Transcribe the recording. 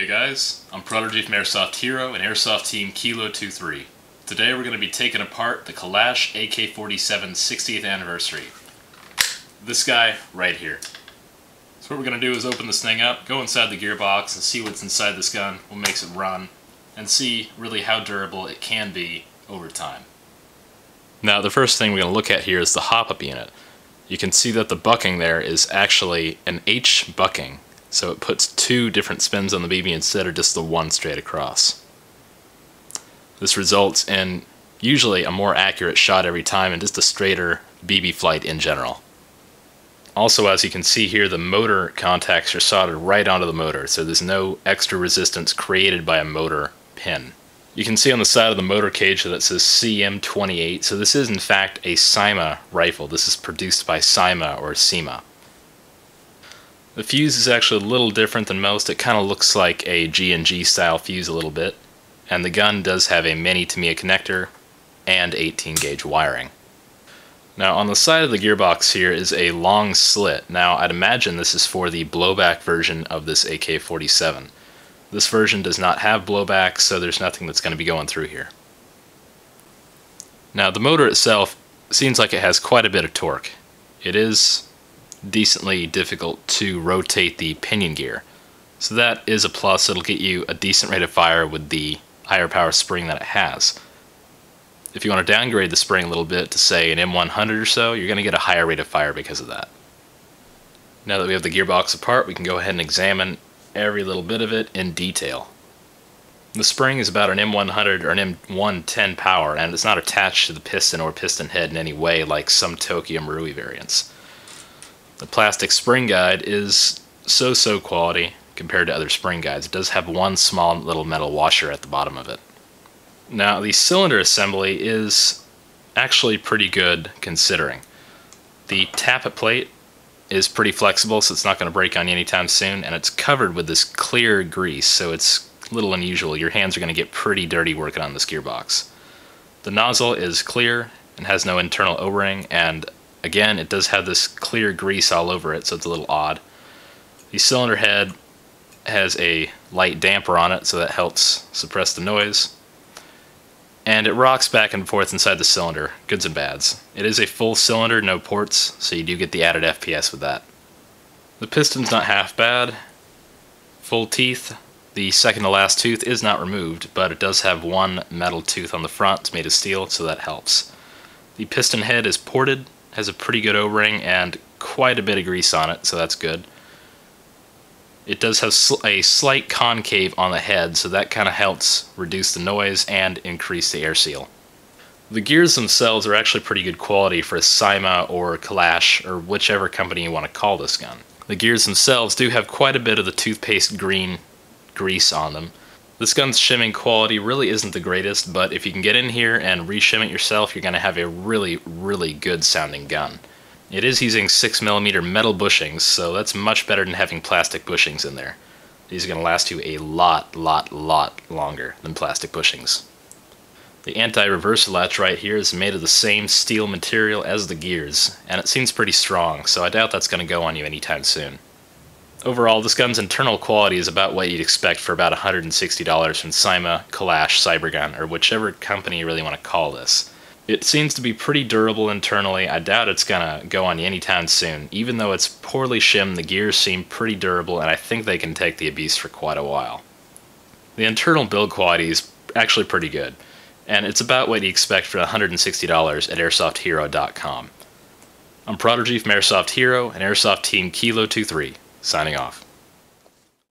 Hey guys, I'm Prodigy from Airsoft Hero and Airsoft Team Kilo 23. Today we're going to be taking apart the Kalash AK47 60th anniversary. This guy right here. So what we're going to do is open this thing up, go inside the gearbox and see what's inside this gun, what makes it run, and see really how durable it can be over time. Now the first thing we're going to look at here is the hop-up unit. You can see that the bucking there is actually an H bucking. So it puts two different spins on the BB instead of just the one straight across. This results in usually a more accurate shot every time and just a straighter BB flight in general. Also, as you can see here, the motor contacts are soldered right onto the motor, so there's no extra resistance created by a motor pin. You can see on the side of the motor cage that it says CM28, so this is in fact a CYMA rifle. This is produced by CYMA or CYMA. The fuse is actually a little different than most. It kind of looks like a G&G style fuse a little bit. And the gun does have a mini Tamiya connector and 18 gauge wiring. Now on the side of the gearbox here is a long slit. Now I'd imagine this is for the blowback version of this AK-47. This version does not have blowback, so there's nothing that's going to be going through here. Now the motor itself seems like it has quite a bit of torque. It is decently difficult to rotate the pinion gear. So that is a plus. It'll get you a decent rate of fire with the higher power spring that it has. If you want to downgrade the spring a little bit to say an M100 or so, you're going to get a higher rate of fire because of that. Now that we have the gearbox apart, we can go ahead and examine every little bit of it in detail. The spring is about an M100 or an M110 power, and it's not attached to the piston or piston head in any way like some Tokyo Marui variants. The plastic spring guide is so-so quality compared to other spring guides. It does have one small little metal washer at the bottom of it. Now the cylinder assembly is actually pretty good considering. The tappet plate is pretty flexible, so it's not going to break on you anytime soon, and it's covered with this clear grease, so it's a little unusual. Your hands are going to get pretty dirty working on this gearbox. The nozzle is clear and has no internal O-ring, and again, it does have this clear grease all over it, so it's a little odd. The cylinder head has a light damper on it, so that helps suppress the noise. And it rocks back and forth inside the cylinder, goods and bads. It is a full cylinder, no ports, so you do get the added FPS with that. The piston's not half bad. Full teeth. The second to last tooth is not removed, but it does have one metal tooth on the front. It's made of steel, so that helps. The piston head is ported, has a pretty good O-ring and quite a bit of grease on it, so that's good. It does have a slight concave on the head, so that kind of helps reduce the noise and increase the air seal. The gears themselves are actually pretty good quality for a CYMA or Kalash or whichever company you want to call this gun. The gears themselves do have quite a bit of the toothpaste green grease on them. This gun's shimming quality really isn't the greatest, but if you can get in here and re-shim it yourself, you're going to have a really, really good sounding gun. It is using 6mm metal bushings, so that's much better than having plastic bushings in there. These are going to last you a lot longer than plastic bushings. The anti-reverser latch right here is made of the same steel material as the gears, and it seems pretty strong, so I doubt that's going to go on you anytime soon. Overall, this gun's internal quality is about what you'd expect for about $160 from CYMA, Kalash, Cybergun, or whichever company you really want to call this. It seems to be pretty durable internally. I doubt it's gonna go on you anytime soon. Even though it's poorly shimmed, the gears seem pretty durable, and I think they can take the abuse for quite a while. The internal build quality is actually pretty good, and it's about what you expect for $160 at AirsoftHero.com. I'm Prodigy from Airsoft Hero and Airsoft Team Kilo 23. Signing off.